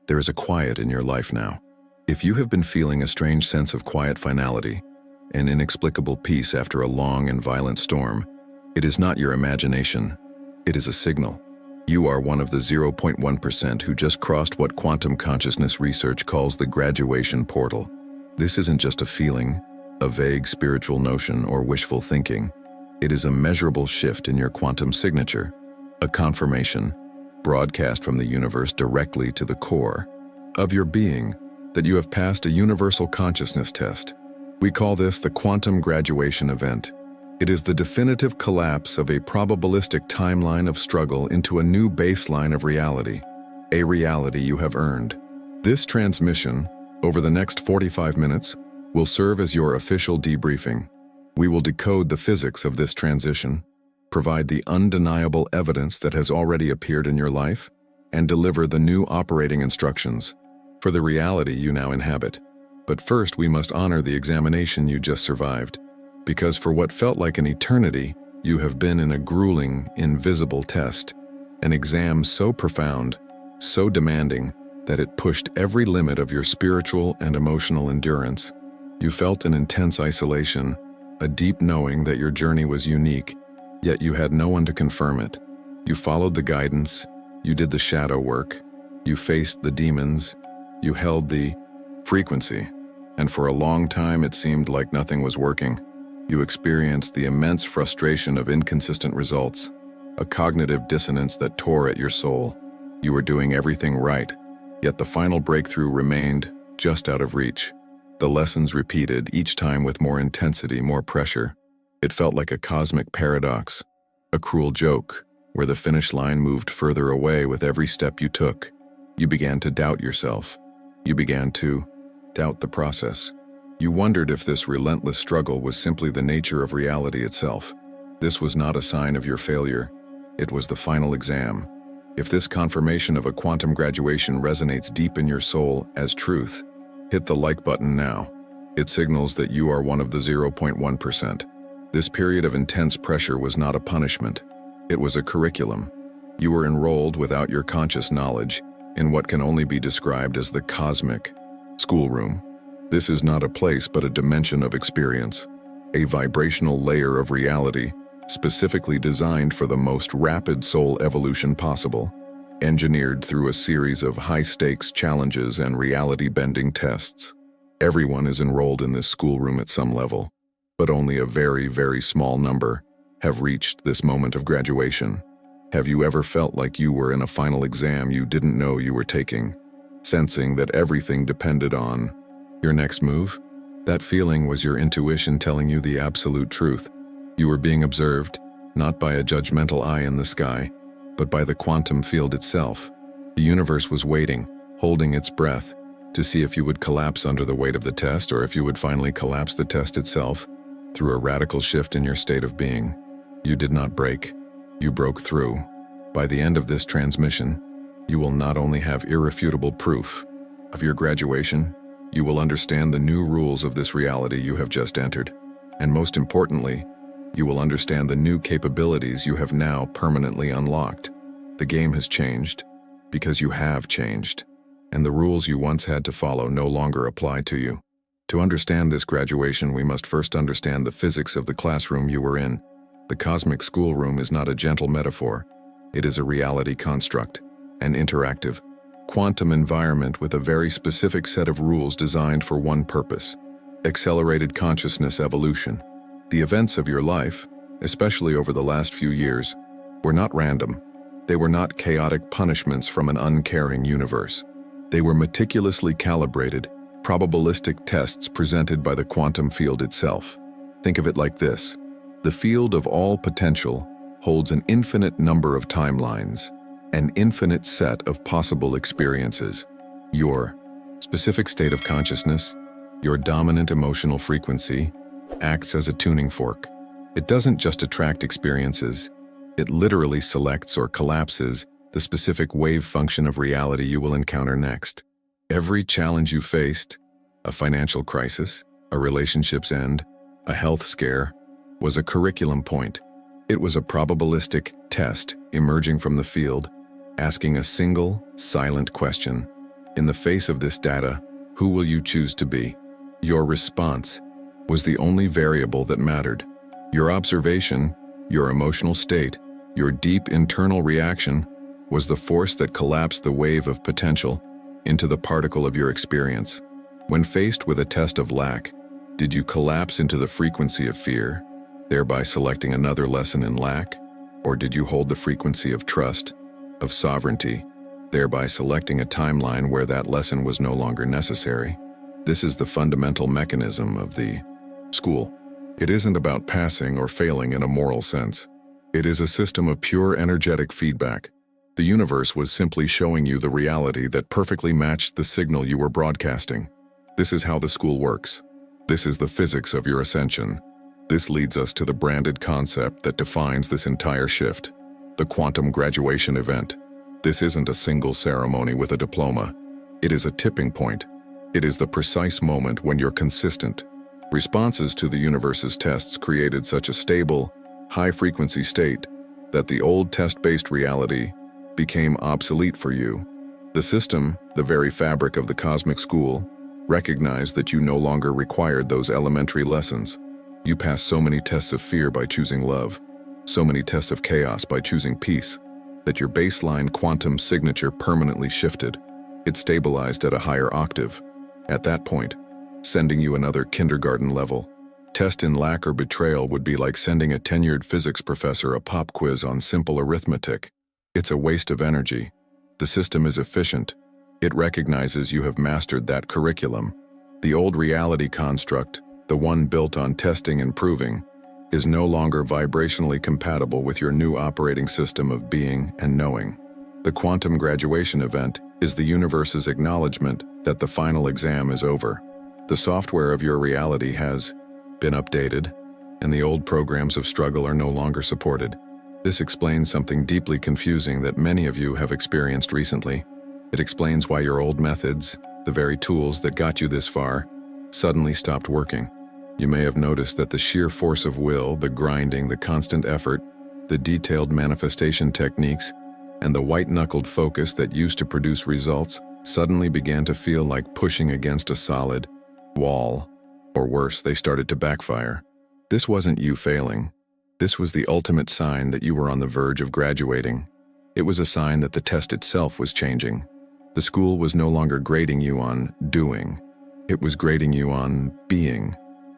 There is a quiet in your life now. If you have been feeling a strange sense of quiet finality, an inexplicable peace after a long and violent storm, it is not your imagination. It is a signal. You are one of the 0.1% who just crossed what quantum consciousness research calls the graduation portal. This isn't just a feeling, a vague spiritual notion, or wishful thinking. It is a measurable shift in your quantum signature, a confirmation, broadcast from the universe directly to the core of your being, that you have passed a universal consciousness test. We call this the quantum graduation event. It is the definitive collapse of a probabilistic timeline of struggle into a new baseline of reality, a reality you have earned. This transmission, over the next 45 minutes, will serve as your official debriefing. We will decode the physics of this transition, provide the undeniable evidence that has already appeared in your life, and deliver the new operating instructions for the reality you now inhabit. But first, we must honor the examination you just survived, because for what felt like an eternity, you have been in a grueling, invisible test, an exam so profound, so demanding, that it pushed every limit of your spiritual and emotional endurance. You felt an intense isolation, a deep knowing that your journey was unique, yet you had no one to confirm it. You followed the guidance, you did the shadow work, you faced the demons, you held the frequency, and for a long time it seemed like nothing was working. You experienced the immense frustration of inconsistent results, a cognitive dissonance that tore at your soul. You were doing everything right, yet the final breakthrough remained just out of reach. The lessons repeated, each time with more intensity, more pressure. It felt like a cosmic paradox, a cruel joke, where the finish line moved further away with every step you took. You began to doubt yourself. You began to doubt the process. You wondered if this relentless struggle was simply the nature of reality itself. This was not a sign of your failure. It was the final exam. If this confirmation of a quantum graduation resonates deep in your soul as truth, hit the like button now. It signals that you are one of the 0.1%. This period of intense pressure was not a punishment. It was a curriculum. You were enrolled without your conscious knowledge in what can only be described as the cosmic schoolroom. This is not a place but a dimension of experience, a vibrational layer of reality specifically designed for the most rapid soul evolution possible, engineered through a series of high-stakes challenges and reality-bending tests. Everyone is enrolled in this schoolroom at some level, but only a very, very small number have reached this moment of graduation. Have you ever felt like you were in a final exam you didn't know you were taking, sensing that everything depended on your next move? That feeling was your intuition telling you the absolute truth. You were being observed, not by a judgmental eye in the sky, but by the quantum field itself. The universe was waiting, holding its breath, to see if you would collapse under the weight of the test or if you would finally collapse the test itself through a radical shift in your state of being. You did not break. You broke through. By the end of this transmission, you will not only have irrefutable proof of your graduation, you will understand the new rules of this reality you have just entered. And most importantly, you will understand the new capabilities you have now permanently unlocked. The game has changed because you have changed, and the rules you once had to follow no longer apply to you. To understand this graduation, we must first understand the physics of the classroom you were in. The cosmic schoolroom is not a gentle metaphor. It is a reality construct, an interactive, quantum environment with a very specific set of rules designed for one purpose: accelerated consciousness evolution. The events of your life, especially over the last few years, were not random. They were not chaotic punishments from an uncaring universe. They were meticulously calibrated, probabilistic tests presented by the quantum field itself. Think of it like this. The field of all potential holds an infinite number of timelines, an infinite set of possible experiences. Your specific state of consciousness, your dominant emotional frequency, acts as a tuning fork. It doesn't just attract experiences, it literally selects or collapses the specific wave function of reality you will encounter next. Every challenge you faced, a financial crisis, a relationship's end, a health scare, was a curriculum point. It was a probabilistic test emerging from the field, asking a single, silent question: In the face of this data, who will you choose to be? Your response was the only variable that mattered. Your observation, your emotional state, your deep internal reaction was the force that collapsed the wave of potential into the particle of your experience. When faced with a test of lack, did you collapse into the frequency of fear, thereby selecting another lesson in lack? Or did you hold the frequency of trust, of sovereignty, thereby selecting a timeline where that lesson was no longer necessary? This is the fundamental mechanism of the school. It isn't about passing or failing in a moral sense. It is a system of pure energetic feedback. The universe was simply showing you the reality that perfectly matched the signal you were broadcasting. This is how the school works. This is the physics of your ascension. This leads us to the branded concept that defines this entire shift: the quantum graduation event. This isn't a single ceremony with a diploma. It is a tipping point. It is the precise moment when your consistent responses to the universe's tests created such a stable, high-frequency state that the old test-based reality became obsolete for you. The system, the very fabric of the cosmic school, recognized that you no longer required those elementary lessons. You passed so many tests of fear by choosing love, so many tests of chaos by choosing peace, that your baseline quantum signature permanently shifted. It stabilized at a higher octave. At that point, sending you another kindergarten level test in lack or betrayal would be like sending a tenured physics professor a pop quiz on simple arithmetic. It's a waste of energy. The system is efficient. It recognizes you have mastered that curriculum. The old reality construct, the one built on testing and proving, is no longer vibrationally compatible with your new operating system of being and knowing. The quantum graduation event is the universe's acknowledgement that the final exam is over. The software of your reality has been updated, and the old programs of struggle are no longer supported. This explains something deeply confusing that many of you have experienced recently. It explains why your old methods, the very tools that got you this far, suddenly stopped working. You may have noticed that the sheer force of will, the grinding, the constant effort, the detailed manifestation techniques, and the white-knuckled focus that used to produce results suddenly began to feel like pushing against a solid wall. Or worse, they started to backfire. This wasn't you failing. This was the ultimate sign that you were on the verge of graduating. It was a sign that the test itself was changing. The school was no longer grading you on doing. It was grading you on being.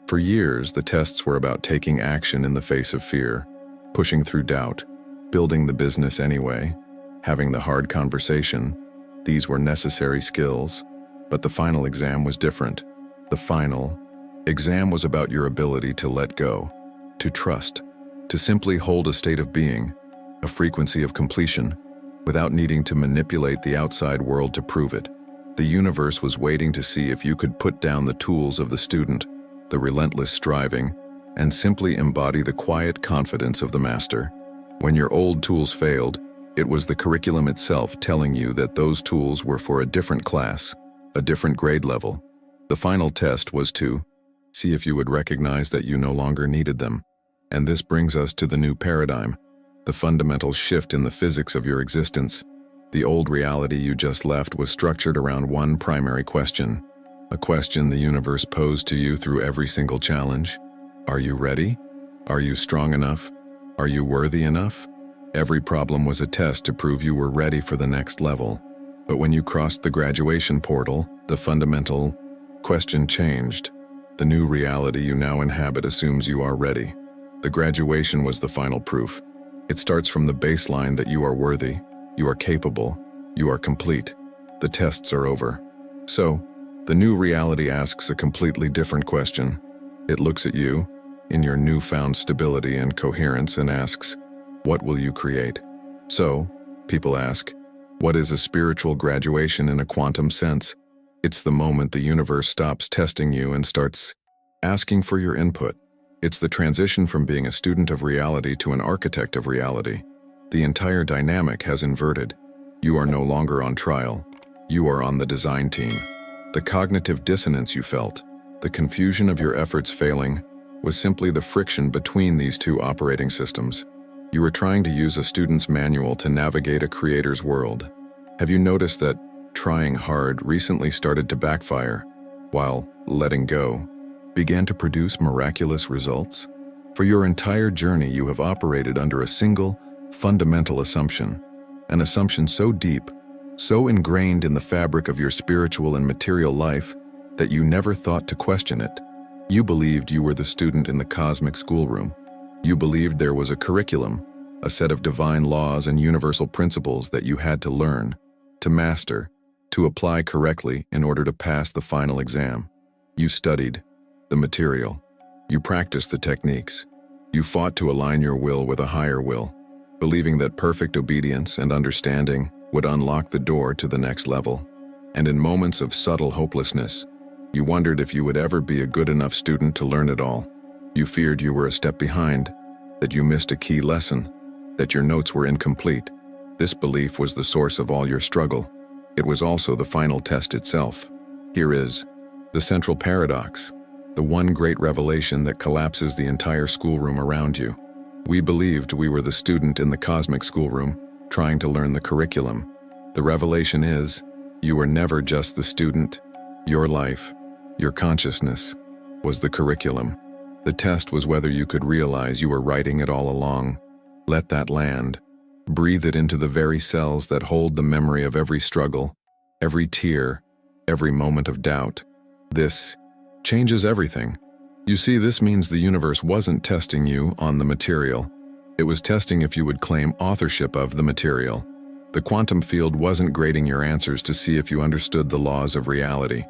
For years, the tests were about taking action in the face of fear, pushing through doubt, building the business anyway, having the hard conversation. These were necessary skills, but the final exam was different. The final exam was about your ability to let go, to trust, to simply hold a state of being, a frequency of completion, without needing to manipulate the outside world to prove it. The universe was waiting to see if you could put down the tools of the student, the relentless striving, and simply embody the quiet confidence of the master. When your old tools failed, it was the curriculum itself telling you that those tools were for a different class, a different grade level. The final test was to see if you would recognize that you no longer needed them. And this brings us to the new paradigm, the fundamental shift in the physics of your existence. The old reality you just left was structured around one primary question, a question the universe posed to you through every single challenge. Are you ready? Are you strong enough? Are you worthy enough? Every problem was a test to prove you were ready for the next level. But when you crossed the graduation portal, the fundamental question changed. The new reality you now inhabit assumes you are ready. The graduation was the final proof. It starts from the baseline that you are worthy, you are capable, you are complete. The tests are over. So, the new reality asks a completely different question. It looks at you, in your newfound stability and coherence, and asks, what will you create? So, people ask, what is a spiritual graduation in a quantum sense? It's the moment the universe stops testing you and starts asking for your input. It's the transition from being a student of reality to an architect of reality. The entire dynamic has inverted. You are no longer on trial. You are on the design team. The cognitive dissonance you felt, the confusion of your efforts failing, was simply the friction between these two operating systems. You were trying to use a student's manual to navigate a creator's world. Have you noticed that trying hard recently started to backfire, while letting go began to produce miraculous results? For your entire journey, you have operated under a single, fundamental assumption, an assumption so deep, so ingrained in the fabric of your spiritual and material life that you never thought to question it. You believed you were the student in the cosmic schoolroom. You believed there was a curriculum, a set of divine laws and universal principles that you had to learn, to master, to apply correctly in order to pass the final exam. You studied the material. You practiced the techniques. You fought to align your will with a higher will, believing that perfect obedience and understanding would unlock the door to the next level. And in moments of subtle hopelessness, you wondered if you would ever be a good enough student to learn it all. You feared you were a step behind, that you missed a key lesson, that your notes were incomplete. This belief was the source of all your struggle. It was also the final test itself. Here is the central paradox, the one great revelation that collapses the entire schoolroom around you. We believed we were the student in the cosmic schoolroom, trying to learn the curriculum. The revelation is, you were never just the student. Your life, your consciousness, was the curriculum. The test was whether you could realize you were writing it all along. Let that land. Breathe it into the very cells that hold the memory of every struggle, every tear, every moment of doubt. This changes everything. You see, this means the universe wasn't testing you on the material. It was testing if you would claim authorship of the material. The quantum field wasn't grading your answers to see if you understood the laws of reality.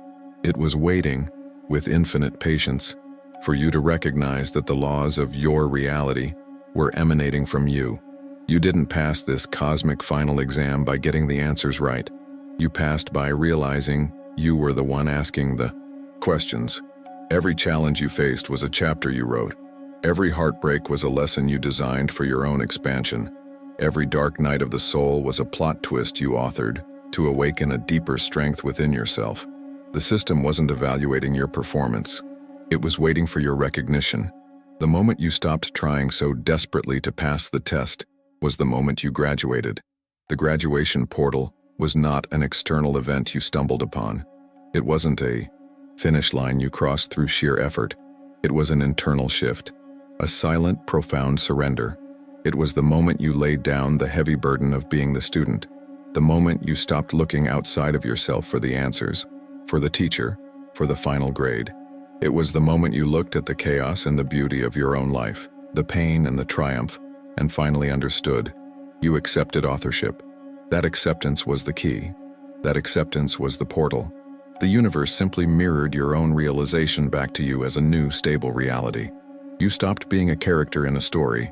It was waiting, with infinite patience, for you to recognize that the laws of your reality were emanating from you. You didn't pass this cosmic final exam by getting the answers right. You passed by realizing you were the one asking the questions. Every challenge you faced was a chapter you wrote. Every heartbreak was a lesson you designed for your own expansion. Every dark night of the soul was a plot twist you authored to awaken a deeper strength within yourself. The system wasn't evaluating your performance. It was waiting for your recognition. The moment you stopped trying so desperately to pass the test was the moment you graduated. The graduation portal was not an external event you stumbled upon. It wasn't a finish line you crossed through sheer effort. It was an internal shift, a silent, profound surrender. It was the moment you laid down the heavy burden of being the student, the moment you stopped looking outside of yourself for the answers, for the teacher, for the final grade. It was the moment you looked at the chaos and the beauty of your own life, the pain and the triumph, and finally understood. You accepted authorship. That acceptance was the key. That acceptance was the portal. The universe simply mirrored your own realization back to you as a new, stable reality. You stopped being a character in a story,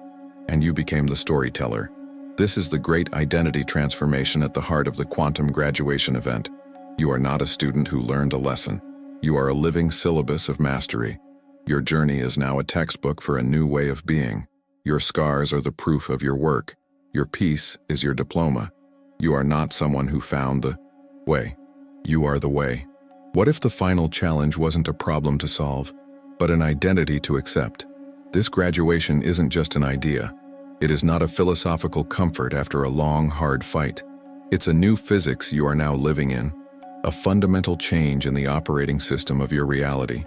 and you became the storyteller. This is the great identity transformation at the heart of the quantum graduation event. You are not a student who learned a lesson. You are a living syllabus of mastery. Your journey is now a textbook for a new way of being. Your scars are the proof of your work. Your peace is your diploma. You are not someone who found the way. You are the way. What if the final challenge wasn't a problem to solve, but an identity to accept? This graduation isn't just an idea. It is not a philosophical comfort after a long, hard fight. It's a new physics you are now living in, a fundamental change in the operating system of your reality.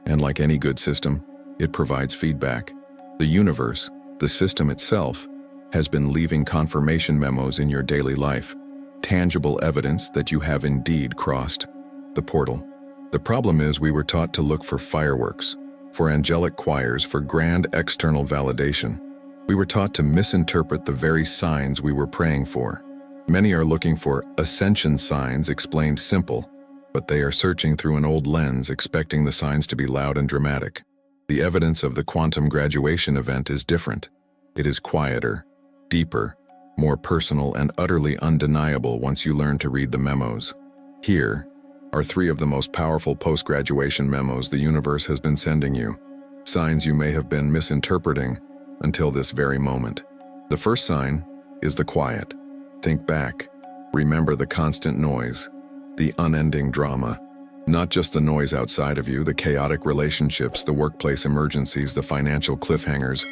And like any good system, it provides feedback. The universe, the system itself, has been leaving confirmation memos in your daily life, tangible evidence that you have indeed crossed the portal. The problem is we were taught to look for fireworks, for angelic choirs, for grand external validation. We were taught to misinterpret the very signs we were praying for. Many are looking for ascension signs explained simple, but they are searching through an old lens expecting the signs to be loud and dramatic. The evidence of the quantum graduation event is different. It is quieter, deeper, more personal, and utterly undeniable once you learn to read the memos. Here are 3 of the most powerful post-graduation memos the universe has been sending you, signs you may have been misinterpreting until this very moment. The first sign is the quiet. Think back. Remember the constant noise, the unending drama. Not just the noise outside of you, the chaotic relationships, the workplace emergencies, the financial cliffhangers,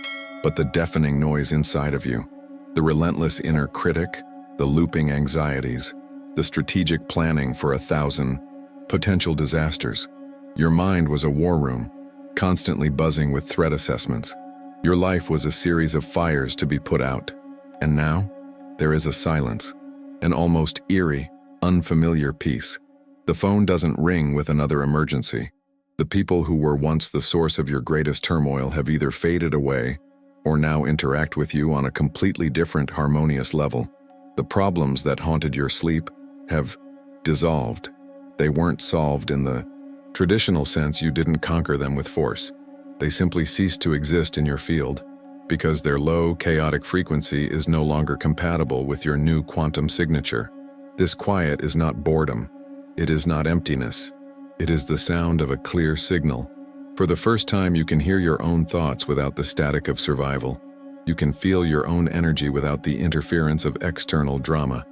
but the deafening noise inside of you. The relentless inner critic, the looping anxieties, the strategic planning for 1,000 potential disasters. Your mind was a war room, constantly buzzing with threat assessments. Your life was a series of fires to be put out. And now, there is a silence, an almost eerie, unfamiliar peace. The phone doesn't ring with another emergency. The people who were once the source of your greatest turmoil have either faded away or now interact with you on a completely different, harmonious level. The problems that haunted your sleep have dissolved. They weren't solved in the traditional sense. You didn't conquer them with force. They simply ceased to exist in your field because their low, chaotic frequency is no longer compatible with your new quantum signature. This quiet is not boredom. It is not emptiness. It is the sound of a clear signal. For the first time, you can hear your own thoughts without the static of survival. You can feel your own energy without the interference of external drama.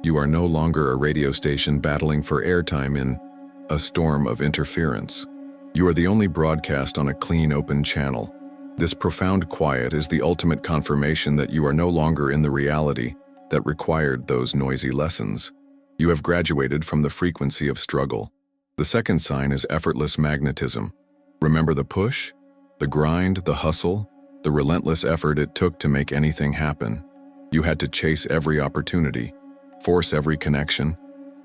You are no longer a radio station battling for airtime in a storm of interference. You are the only broadcast on a clean, open channel. This profound quiet is the ultimate confirmation that you are no longer in the reality that required those noisy lessons. You have graduated from the frequency of struggle. The second sign is effortless magnetism. Remember the push, the grind, the hustle, the relentless effort it took to make anything happen. You had to chase every opportunity, force every connection,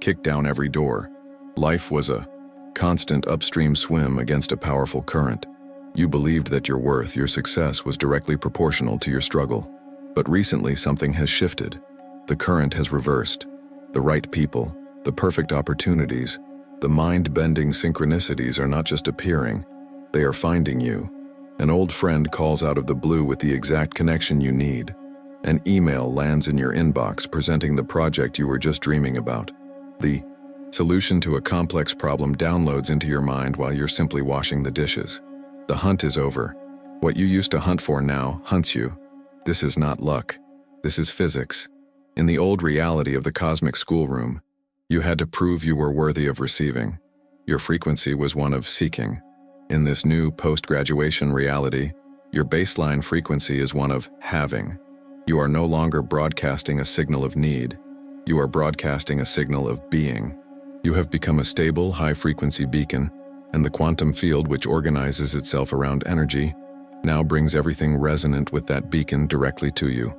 kick down every door. Life was a constant upstream swim against a powerful current. You believed that your worth, your success was directly proportional to your struggle. But recently something has shifted. The current has reversed. The right people, the perfect opportunities, the mind-bending synchronicities are not just appearing, they are finding you. An old friend calls out of the blue with the exact connection you need. An email lands in your inbox presenting the project you were just dreaming about. The solution to a complex problem downloads into your mind while you're simply washing the dishes. The hunt is over. What you used to hunt for now hunts you. This is not luck. This is physics. In the old reality of the cosmic schoolroom, you had to prove you were worthy of receiving. Your frequency was one of seeking. In this new post-graduation reality, your baseline frequency is one of having. You are no longer broadcasting a signal of need. You are broadcasting a signal of being. You have become a stable, high-frequency beacon, and the quantum field, which organizes itself around energy, now brings everything resonant with that beacon directly to you.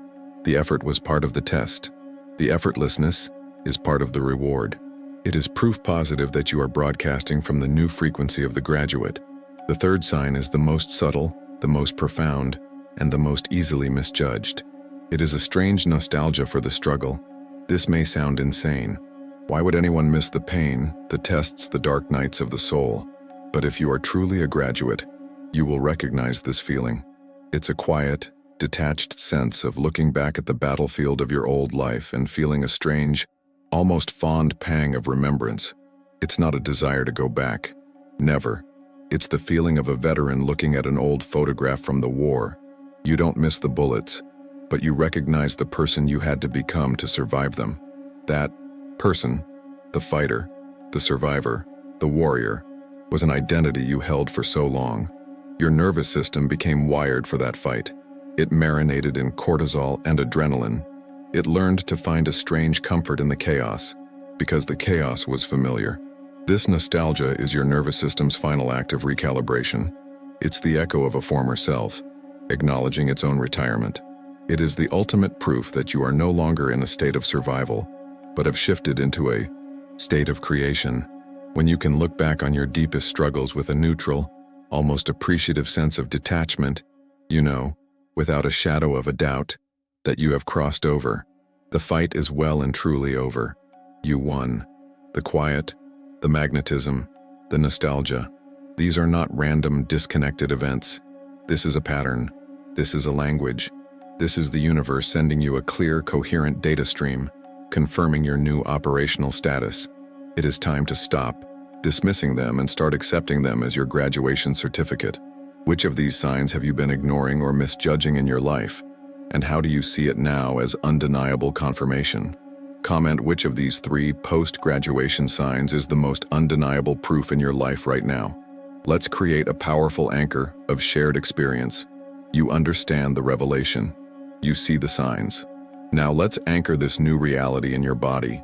The effort was part of the test. The effortlessness is part of the reward. It is proof positive that you are broadcasting from the new frequency of the graduate. The third sign is the most subtle, the most profound, and the most easily misjudged. It is a strange nostalgia for the struggle. This may sound insane. Why would anyone miss the pain, the tests, the dark nights of the soul? But if you are truly a graduate, you will recognize this feeling. It's a quiet, detached sense of looking back at the battlefield of your old life and feeling a strange, almost fond pang of remembrance. It's not a desire to go back. Never. It's the feeling of a veteran looking at an old photograph from the war. You don't miss the bullets, but you recognize the person you had to become to survive them. That person, the fighter, the survivor, the warrior, was an identity you held for so long. Your nervous system became wired for that fight. It marinated in cortisol and adrenaline. It learned to find a strange comfort in the chaos, because the chaos was familiar. This nostalgia is your nervous system's final act of recalibration. It's the echo of a former self, acknowledging its own retirement. It is the ultimate proof that you are no longer in a state of survival, but have shifted into a state of creation. When you can look back on your deepest struggles with a neutral, almost appreciative sense of detachment, you know, without a shadow of a doubt, that you have crossed over. The fight is well and truly over. You won. The quiet, the magnetism, the nostalgia. These are not random, disconnected events. This is a pattern. This is a language. This is the universe sending you a clear, coherent data stream, confirming your new operational status. It is time to stop dismissing them and start accepting them as your graduation certificate. Which of these signs have you been ignoring or misjudging in your life? And how do you see it now as undeniable confirmation? Comment which of these 3 post-graduation signs is the most undeniable proof in your life right now. Let's create a powerful anchor of shared experience. You understand the revelation. You see the signs. Now let's anchor this new reality in your body.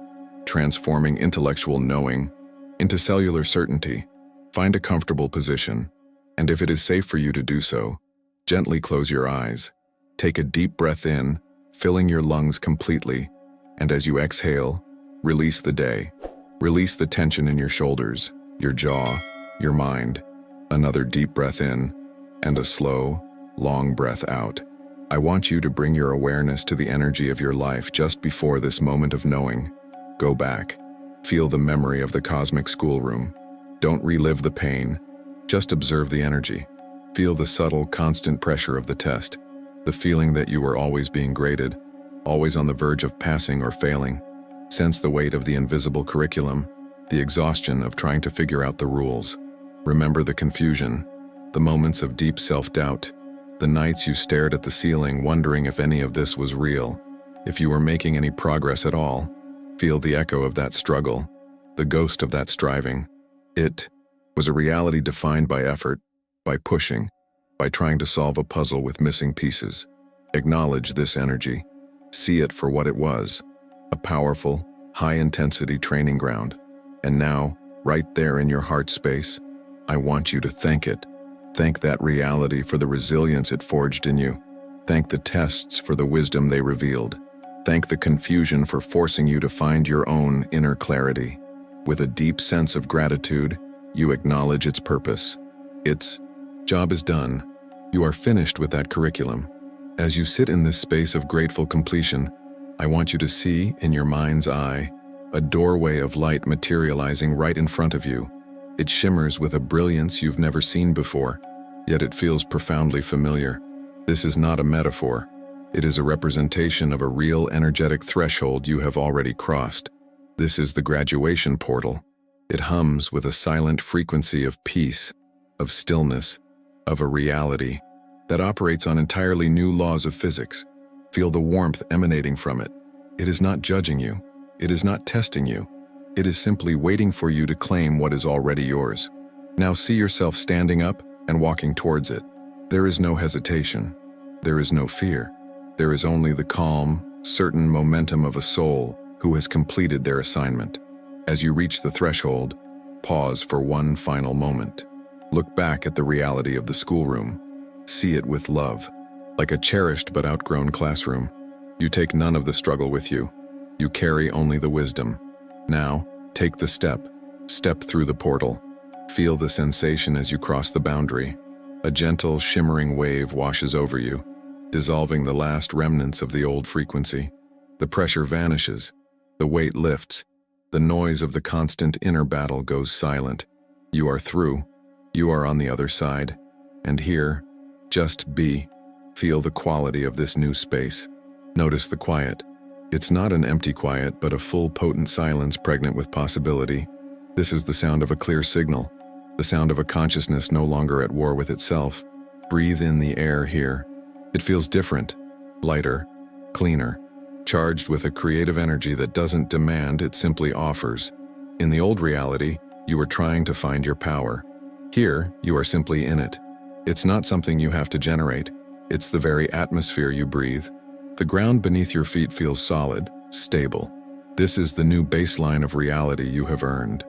transforming intellectual knowing into cellular certainty. Find a comfortable position, and if it is safe for you to do so, gently close your eyes. Take a deep breath in, filling your lungs completely, and as you exhale, release the day. Release the tension in your shoulders, your jaw, your mind. Another deep breath in, and a slow, long breath out. I want you to bring your awareness to the energy of your life just before this moment of knowing. Go back. Feel the memory of the cosmic schoolroom. Don't relive the pain. Just observe the energy. Feel the subtle, constant pressure of the test. The feeling that you were always being graded, always on the verge of passing or failing. Sense the weight of the invisible curriculum, the exhaustion of trying to figure out the rules. Remember the confusion, the moments of deep self-doubt, the nights you stared at the ceiling wondering if any of this was real, if you were making any progress at all. Feel the echo of that struggle, the ghost of that striving. It was a reality defined by effort, by pushing, by trying to solve a puzzle with missing pieces. Acknowledge this energy. See it for what it was, a powerful, high-intensity training ground. And now, right there in your heart space, I want you to thank it. Thank that reality for the resilience it forged in you. Thank the tests for the wisdom they revealed. Thank the confusion for forcing you to find your own inner clarity. With a deep sense of gratitude, you acknowledge its purpose. Its job is done. You are finished with that curriculum. As you sit in this space of grateful completion, I want you to see, in your mind's eye, a doorway of light materializing right in front of you. It shimmers with a brilliance you've never seen before, yet it feels profoundly familiar. This is not a metaphor. It is a representation of a real energetic threshold you have already crossed. This is the graduation portal. It hums with a silent frequency of peace, of stillness, of a reality that operates on entirely new laws of physics. Feel the warmth emanating from it. It is not judging you. It is not testing you. It is simply waiting for you to claim what is already yours. Now see yourself standing up and walking towards it. There is no hesitation. There is no fear. There is only the calm, certain momentum of a soul who has completed their assignment. As you reach the threshold, pause for one final moment. Look back at the reality of the schoolroom. See it with love. Like a cherished but outgrown classroom, you take none of the struggle with you. You carry only the wisdom. Now, take the step. Step through the portal. Feel the sensation as you cross the boundary. A gentle, shimmering wave washes over you, dissolving the last remnants of the old frequency. The pressure vanishes. The weight lifts. The noise of the constant inner battle goes silent. You are through. You are on the other side. And here, just be. Feel the quality of this new space. Notice the quiet. It's not an empty quiet, but a full, potent silence pregnant with possibility. This is the sound of a clear signal, the sound of a consciousness no longer at war with itself. Breathe in the air here. It feels different, lighter, cleaner, charged with a creative energy that doesn't demand, it simply offers. In the old reality, you were trying to find your power. Here, you are simply in it. It's not something you have to generate. It's the very atmosphere you breathe. The ground beneath your feet feels solid, stable. This is the new baseline of reality you have earned.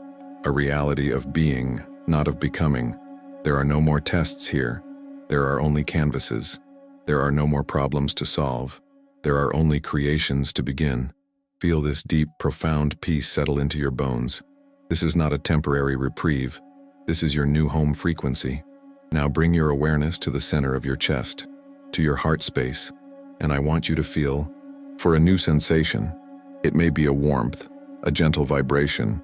A reality of being, not of becoming. There are no more tests here. There are only canvases. There are no more problems to solve. There are only creations to begin. Feel this deep, profound peace settle into your bones. This is not a temporary reprieve. This is your new home frequency. Now bring your awareness to the center of your chest, to your heart space, and I want you to feel for a new sensation. It may be a warmth, a gentle vibration,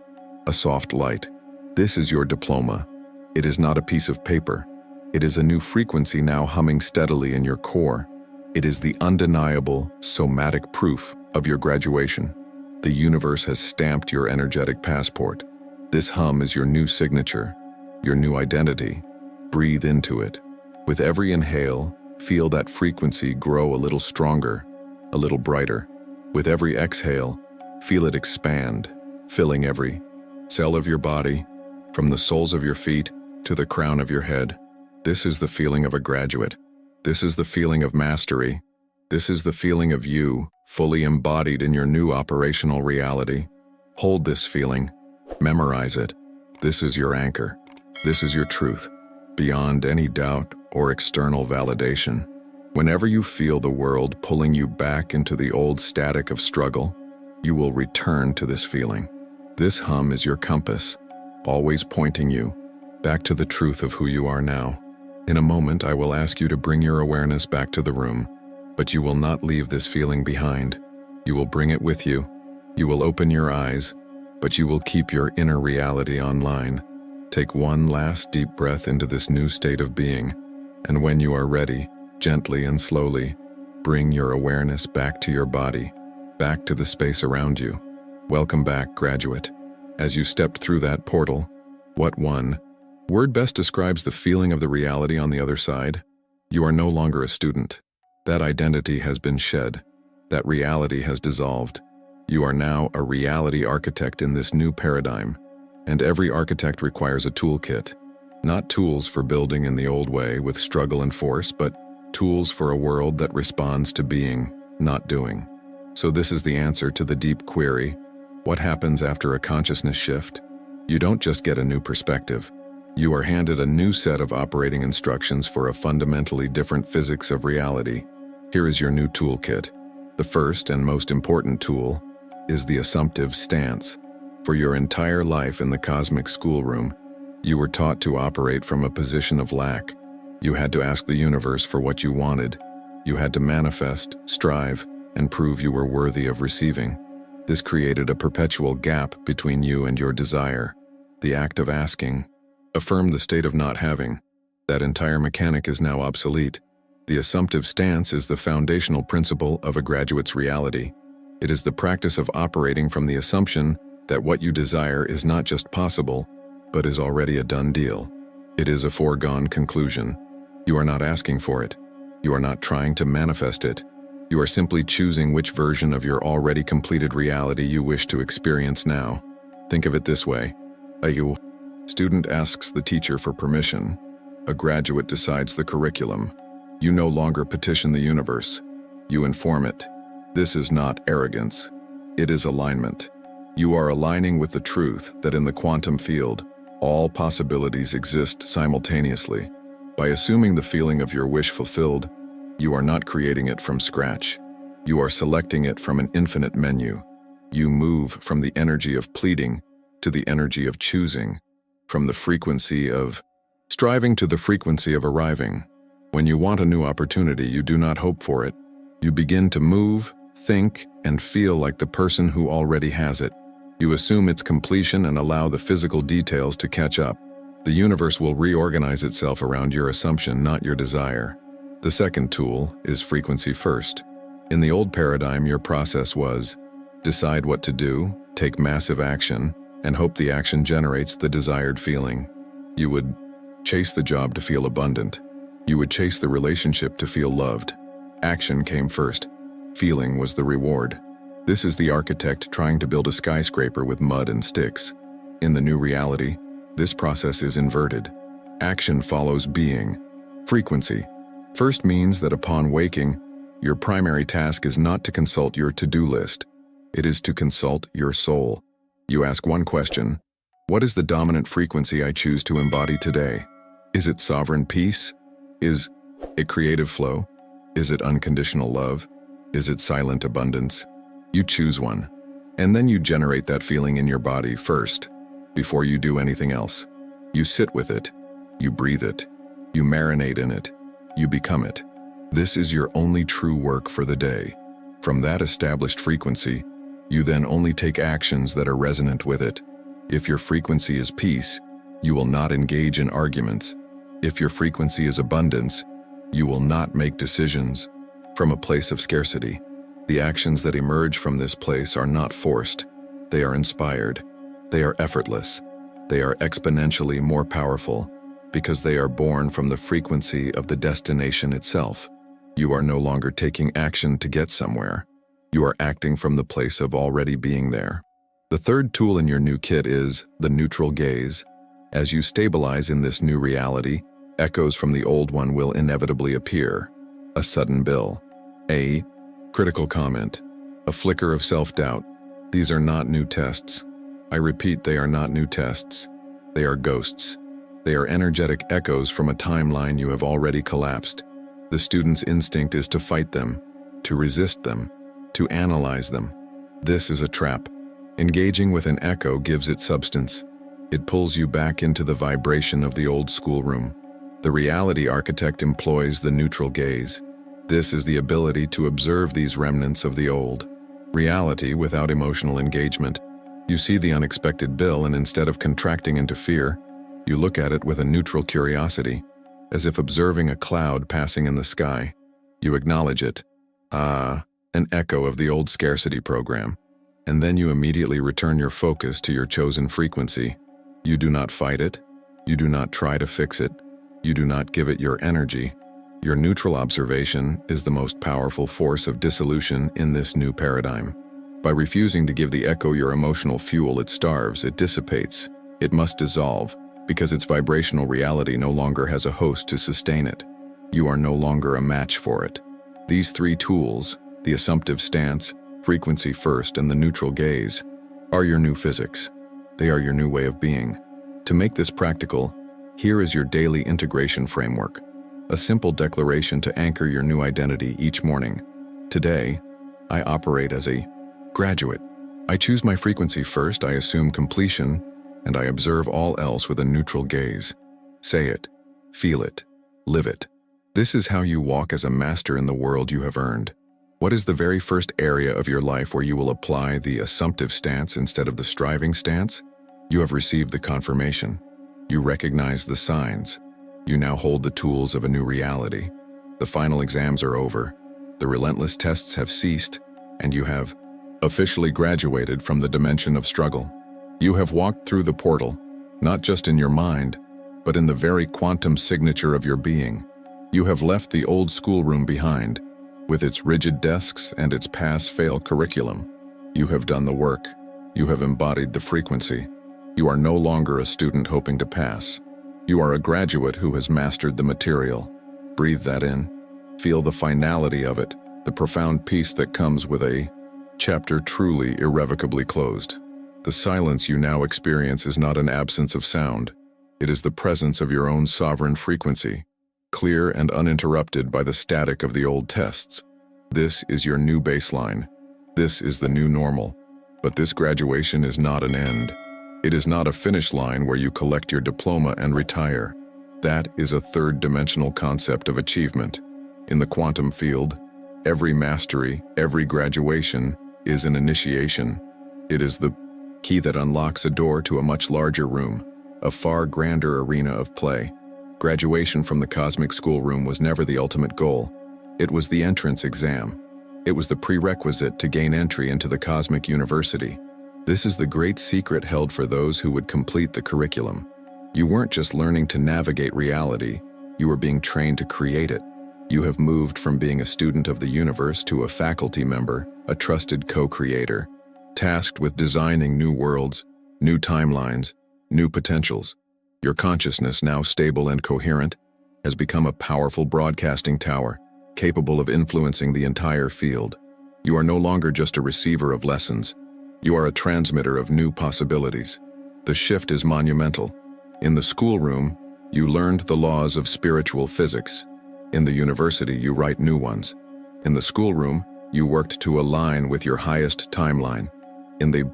a soft light. This is your diploma. It is not a piece of paper. It is a new frequency now humming steadily in your core. It is the undeniable, somatic proof of your graduation. The universe has stamped your energetic passport. This hum is your new signature, your new identity. Breathe into it. With every inhale, feel that frequency grow a little stronger, a little brighter. With every exhale, feel it expand, filling every cell of your body, from the soles of your feet to the crown of your head. This is the feeling of a graduate. This is the feeling of mastery. This is the feeling of you, fully embodied in your new operational reality. Hold this feeling. Memorize it. This is your anchor. This is your truth, beyond any doubt or external validation. Whenever you feel the world pulling you back into the old static of struggle, you will return to this feeling. This hum is your compass, always pointing you back to the truth of who you are now. In a moment, I will ask you to bring your awareness back to the room, but you will not leave this feeling behind. You will bring it with you. You will open your eyes, but you will keep your inner reality online. Take one last deep breath into this new state of being, and when you are ready, gently and slowly, bring your awareness back to your body, back to the space around you. Welcome back, graduate. As you stepped through that portal, what one word best describes the feeling of the reality on the other side? You are no longer a student. That identity has been shed. That reality has dissolved. You are now a reality architect in this new paradigm. And every architect requires a toolkit. Not tools for building in the old way with struggle and force, but tools for a world that responds to being, not doing. So this is the answer to the deep query: what happens after a consciousness shift? You don't just get a new perspective. You are handed a new set of operating instructions for a fundamentally different physics of reality. Here is your new toolkit. The first and most important tool is the Assumptive Stance. For your entire life in the cosmic schoolroom, you were taught to operate from a position of lack. You had to ask the universe for what you wanted. You had to manifest, strive, and prove you were worthy of receiving. This created a perpetual gap between you and your desire. The act of asking affirmed the state of not having. That entire mechanic is now obsolete. The Assumptive Stance is the foundational principle of a graduate's reality. It is the practice of operating from the assumption that what you desire is not just possible, but is already a done deal. It is a foregone conclusion. You are not asking for it. You are not trying to manifest it. You are simply choosing which version of your already completed reality you wish to experience now. Think of it this way. A student asks the teacher for permission. A graduate decides the curriculum. You no longer petition the universe. You inform it. This is not arrogance. It is alignment. You are aligning with the truth that in the quantum field, all possibilities exist simultaneously. By assuming the feeling of your wish fulfilled, you are not creating it from scratch. You are selecting it from an infinite menu. You move from the energy of pleading to the energy of choosing, from the frequency of striving to the frequency of arriving. When you want a new opportunity, you do not hope for it. You begin to move, think, and feel like the person who already has it. You assume its completion and allow the physical details to catch up. The universe will reorganize itself around your assumption, not your desire. The second tool is frequency first. In the old paradigm, your process was decide what to do, take massive action, and hope the action generates the desired feeling. You would chase the job to feel abundant. You would chase the relationship to feel loved. Action came first. Feeling was the reward. This is the architect trying to build a skyscraper with mud and sticks. In the new reality, this process is inverted. Action follows being. Frequency first means that upon waking, your primary task is not to consult your to-do list. It is to consult your soul. You ask one question: what is the dominant frequency I choose to embody today? Is it sovereign peace? Is it creative flow? Is it unconditional love? Is it silent abundance? You choose one, and then you generate that feeling in your body first, before you do anything else. You sit with it, you breathe it, you marinate in it, you become it. This is your only true work for the day. From that established frequency, you then only take actions that are resonant with it. If your frequency is peace, you will not engage in arguments. If your frequency is abundance, you will not make decisions from a place of scarcity. The actions that emerge from this place are not forced. They are inspired. They are effortless. They are exponentially more powerful because they are born from the frequency of the destination itself. You are no longer taking action to get somewhere. You are acting from the place of already being there. The third tool in your new kit is the neutral gaze. As you stabilize in this new reality, echoes from the old one will inevitably appear. A sudden bill, a critical comment, a flicker of self-doubt. These are not new tests. I repeat, they are not new tests. They are ghosts. They are energetic echoes from a timeline you have already collapsed. The student's instinct is to fight them, to resist them, to analyze them. This is a trap. Engaging with an echo gives it substance. It pulls you back into the vibration of the old schoolroom. The reality architect employs the neutral gaze. This is the ability to observe these remnants of the old reality without emotional engagement. You see the unexpected bill, and instead of contracting into fear, you look at it with a neutral curiosity, as if observing a cloud passing in the sky. You acknowledge it. An echo of the old scarcity program. And then you immediately return your focus to your chosen frequency. You do not fight it. You do not try to fix it. You do not give it your energy. Your neutral observation is the most powerful force of dissolution in this new paradigm. By refusing to give the echo your emotional fuel, it starves, it dissipates. It must dissolve, because its vibrational reality no longer has a host to sustain it. You are no longer a match for it. These three tools, the Assumptive Stance, Frequency First, and the Neutral Gaze, are your new physics. They are your new way of being. To make this practical, here is your daily integration framework. A simple declaration to anchor your new identity each morning. Today, I operate as a graduate. I choose my frequency first, I assume completion, and I observe all else with a neutral gaze. Say it, feel it, live it. This is how you walk as a master in the world you have earned. What is the very first area of your life where you will apply the assumptive stance instead of the striving stance? You have received the confirmation. You recognize the signs. You now hold the tools of a new reality. The final exams are over. The relentless tests have ceased, and you have officially graduated from the dimension of struggle. You have walked through the portal, not just in your mind, but in the very quantum signature of your being. You have left the old schoolroom behind, with its rigid desks and its pass-fail curriculum. You have done the work. You have embodied the frequency. You are no longer a student hoping to pass. You are a graduate who has mastered the material. Breathe that in. Feel the finality of it, the profound peace that comes with a chapter truly irrevocably closed. The silence you now experience is not an absence of sound. It is the presence of your own sovereign frequency, clear and uninterrupted by the static of the old tests. This is your new baseline. This is the new normal. But this graduation is not an end. It is not a finish line where you collect your diploma and retire. That is a third-dimensional concept of achievement. In the quantum field, every mastery, every graduation is an initiation. It is the key that unlocks a door to a much larger room, a far grander arena of play. Graduation from the cosmic schoolroom was never the ultimate goal. It was the entrance exam. It was the prerequisite to gain entry into the cosmic university. This is the great secret held for those who would complete the curriculum. You weren't just learning to navigate reality, you were being trained to create it. You have moved from being a student of the universe to a faculty member, a trusted co-creator, tasked with designing new worlds, new timelines, new potentials. Your consciousness, now stable and coherent, has become a powerful broadcasting tower, capable of influencing the entire field. You are no longer just a receiver of lessons. You are a transmitter of new possibilities. The shift is monumental. In the schoolroom, you learned the laws of spiritual physics. In the university, you write new ones. In the schoolroom, you worked to align with your highest timeline. In the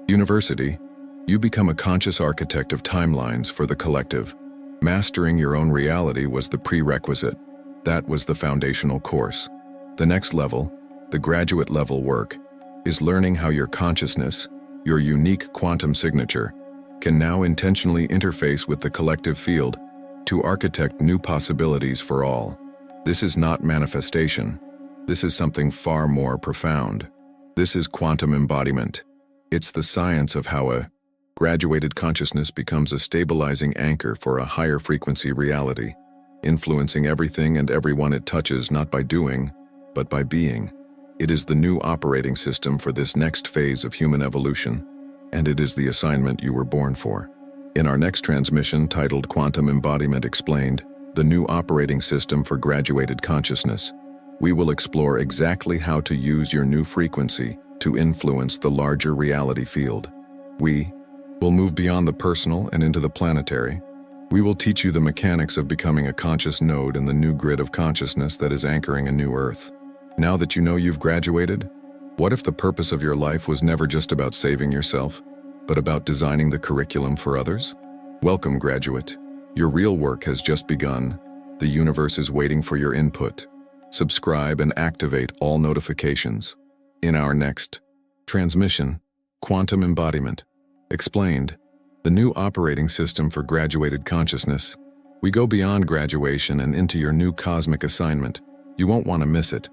university, you become a conscious architect of timelines for the collective. Mastering your own reality was the prerequisite. That was the foundational course. The next level, the graduate level work, is learning how your consciousness, your unique quantum signature, can now intentionally interface with the collective field to architect new possibilities for all. This is not manifestation. This is something far more profound. This is quantum embodiment. It's the science of how a graduated consciousness becomes a stabilizing anchor for a higher frequency reality, influencing everything and everyone it touches not by doing, but by being. It is the new operating system for this next phase of human evolution, and it is the assignment you were born for. In our next transmission, titled Quantum Embodiment Explained, the new operating system for graduated consciousness, we will explore exactly how to use your new frequency to influence the larger reality field. We will move beyond the personal and into the planetary. We will teach you the mechanics of becoming a conscious node in the new grid of consciousness that is anchoring a new Earth. Now that you know you've graduated, what if the purpose of your life was never just about saving yourself, but about designing the curriculum for others? Welcome, graduate. Your real work has just begun. The universe is waiting for your input. Subscribe and activate all notifications. In our next transmission, Quantum Embodiment Explained, the new operating system for graduated consciousness. We go beyond graduation and into your new cosmic assignment. You won't want to miss it.